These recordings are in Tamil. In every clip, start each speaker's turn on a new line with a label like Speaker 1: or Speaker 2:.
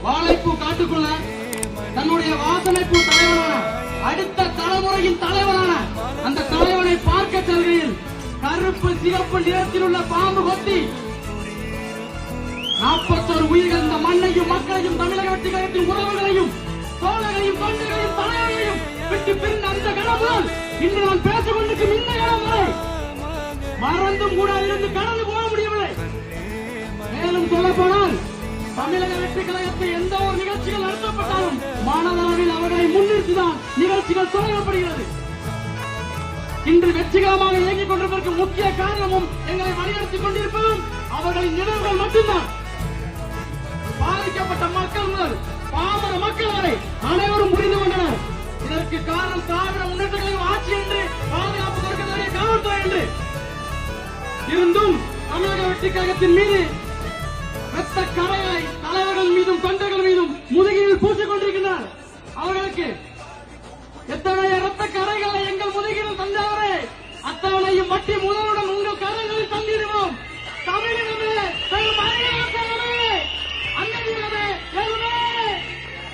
Speaker 1: வாழைப்பூ காட்டுக்குள்ள தன்னுடைய வாசனைப்பூ தலைவனான அடுத்த தலைமுறையின் தலைவனான அந்த தலைவனை பார்க்க செல்கையில் கருப்பு சிகப்பு நிறத்தில் உள்ள பாம்பு கொத்தி 41 உயிர்கள் இந்த மண்ணையும் மக்களையும் தமிழக வெற்றி கழகத்தின் உறவுகளையும் தோழர்களையும் தொண்டர்களையும் தலைவர்களையும் விட்டு பிரிந்த அந்த கணவன் இன்று நான் பேசிக் கொண்டிருக்கும் இந்த கணம் வரை மறந்தும் கூட இருந்து கடந்து போக முடியவில்லை. மேலும் சொல்ல போனால் தமிழக வெற்றி கழகத்தை எந்த ஒரு நிகழ்ச்சிகள் நடத்தப்பட்டாலும் மாணவர்கள் அவர்களை முன்னிறுத்திதான் நிகழ்ச்சிகள் தொடங்கப்படுகிறது. இன்று வெற்றிகரமாக இயங்கிக் கொண்டிருப்பதற்கு முக்கிய காரணமும் எங்களை வழிநடத்திக் கொண்டிருப்பதும் அவர்களின் நினைவுகள் மட்டும்தான். பாதிக்கப்பட்ட மக்கள் முதல் பாமர மக்கள் வரை அனைவரும் புரிந்து கொண்டனர். இதற்கு காரணம் திராவிட முன்னேற்ற கழகம் ஆட்சி என்று பாதுகாப்பு கொடுக்கக்கூடிய காவல்துறை என்று இருந்தும் தமிழக வெற்றி கழகத்தின் மீது ரத்த கரைகளை தலைவர்கள் மீதும் தொண்டர்கள் மீதும் முதுகில் பூசிக் கொண்டிருக்கிறார். அவர்களுக்கு எத்தனைய ரத்த கரைகளை எங்கள் முதுகில் தந்தவரே அத்தவணையும் வட்டி முதலுடன் உங்கள் கரைகளில் தந்திடுவோம். தமிழகமே அங்கீகமே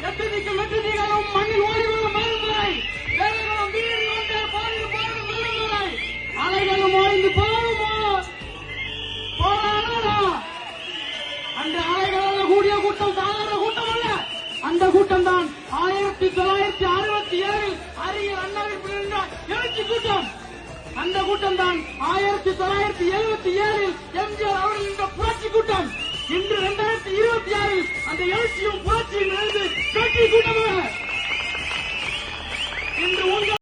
Speaker 1: எத்தனைக்கும் வெற்றி நீங்களும் மண்ணில் ஓடிவரும் மருந்துரை வேலைகளும் வீடு கொண்டே பாய்ந்து போடும் வெள்ளமுறை அலைகளும் ஓய்ந்து போகுமோ போராடா. அந்த அலைகளோட கூடிய கூட்டம் சாதாரண கூட்டம் அல்ல. அந்த கூட்டம் தான் 1967 அறிஞர் அண்ணாவின் எழுச்சி கூட்டம். அந்த கூட்டம் தான் 1977 எம்ஜிஆர் அவர்களின் புரட்சி கூட்டம். இன்று 2026 அந்த எழுச்சியும் புரட்சியும் இணைந்து வெற்றி கூட்டமாக இன்று